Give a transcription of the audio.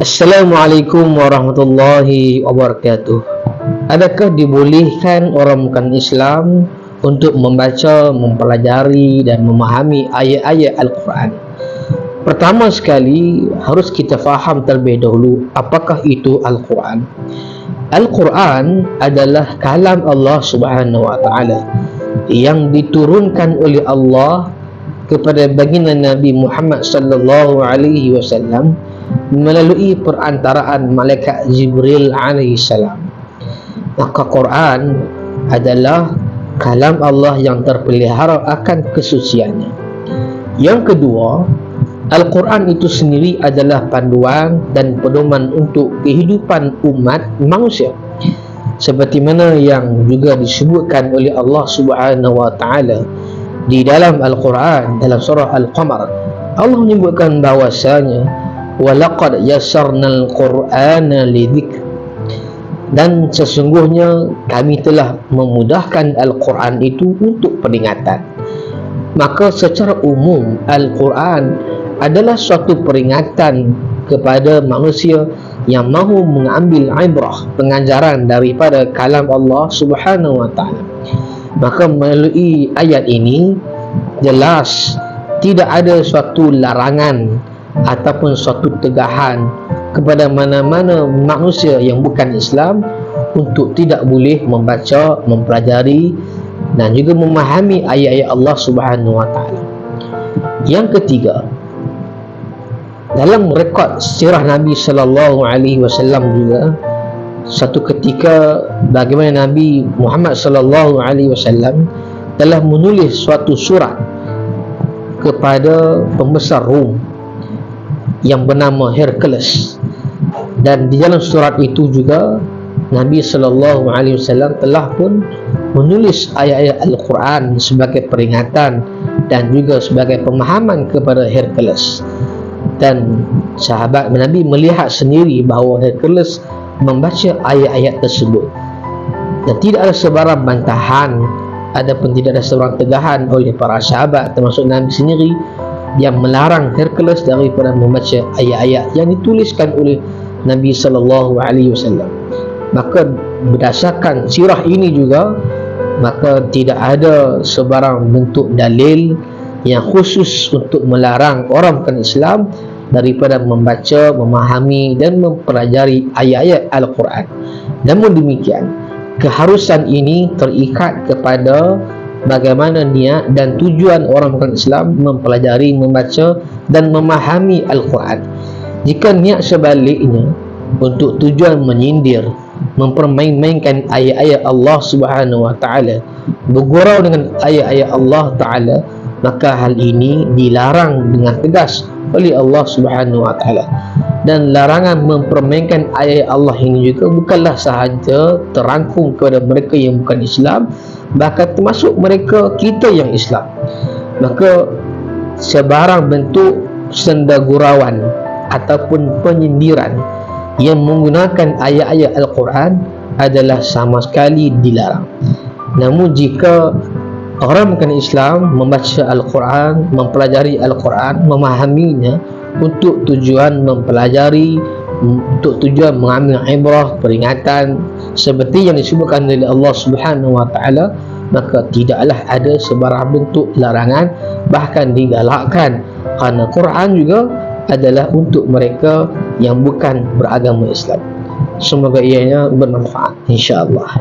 Assalamualaikum warahmatullahi wabarakatuh. Adakah dibolehkan orang bukan Islam untuk membaca, mempelajari dan memahami ayat-ayat Al-Quran? Pertama sekali harus kita faham terlebih dahulu apakah itu Al-Quran. Al-Quran adalah kalam Allah Subhanahu wa taala yang diturunkan oleh Allah kepada baginda Nabi Muhammad sallallahu alaihi wasallam melalui perantaraan malaikat Jibril alaihi salam. Maka Quran adalah kalam Allah yang terpelihara akan kesuciannya. Yang kedua, Al-Quran itu sendiri adalah panduan dan pedoman untuk kehidupan umat manusia, seperti mana yang juga disebutkan oleh Allah Subhanahu wa taala di dalam Al-Quran dalam surah Al-Qamar. Allah menyebutkan bahwasanya walaqad yassarnal qur'ana lidzikr, dan sesungguhnya kami telah memudahkan Al-Quran itu untuk peringatan. Maka secara umum Al-Quran adalah suatu peringatan kepada manusia yang mahu mengambil ibrah, pengajaran daripada kalam Allah Subhanahu wa taala. Maka melalui ayat ini jelas tidak ada suatu larangan ataupun suatu tegahan kepada mana-mana manusia yang bukan Islam untuk tidak boleh membaca, mempelajari dan juga memahami ayat-ayat Allah Subhanahu wa taala. Yang ketiga, dalam rekod sirah Nabi sallallahu alaihi wasallam juga, satu ketika bagaimana Nabi Muhammad sallallahu alaihi wasallam telah menulis suatu surat kepada pembesar Rom yang bernama Hercules, dan di dalam surat itu juga Nabi sallallahu alaihi wasallam telah pun menulis ayat-ayat Al-Quran sebagai peringatan dan juga sebagai pemahaman kepada Hercules. Dan sahabat Nabi melihat sendiri bahawa Hercules membaca ayat-ayat tersebut dan tidak ada sebarang bantahan adapun tidak ada sebarang tegahan oleh para sahabat termasuk Nabi sendiri yang melarang Hercules daripada membaca ayat-ayat yang dituliskan oleh Nabi sallallahu alaihi wasallam. Maka berdasarkan sirah ini juga, maka tidak ada sebarang bentuk dalil yang khusus untuk melarang orang bukan Islam daripada membaca, memahami dan mempelajari ayat-ayat Al-Quran. Namun demikian, keharusan ini terikat kepada bagaimana niat dan tujuan orang bukan Islam mempelajari, membaca dan memahami Al-Quran. Jika niat sebaliknya untuk tujuan menyindir, mempermain-mainkan ayat-ayat Allah Subhanahu wa taala, bergurau dengan ayat-ayat Allah taala, maka hal ini dilarang dengan tegas oleh Allah Subhanahu wa taala. Dan larangan mempermainkan ayat Allah ini juga bukanlah sahaja terangkum kepada mereka yang bukan Islam, bahkan termasuk mereka kita yang Islam. Maka sebarang bentuk sendagurauan ataupun penyindiran yang menggunakan ayat-ayat Al-Quran adalah sama sekali dilarang. Namun jika orang bukan Islam membaca Al-Quran, mempelajari Al-Quran, memahaminya untuk tujuan mempelajari, untuk tujuan mengambil ibrah, peringatan seperti yang disebutkan oleh Allah Subhanahu wa taala, maka tidaklah ada sebarang bentuk larangan, bahkan digalakkan, kerana Quran juga adalah untuk mereka yang bukan beragama Islam. Semoga ianya bermanfaat, insya-Allah.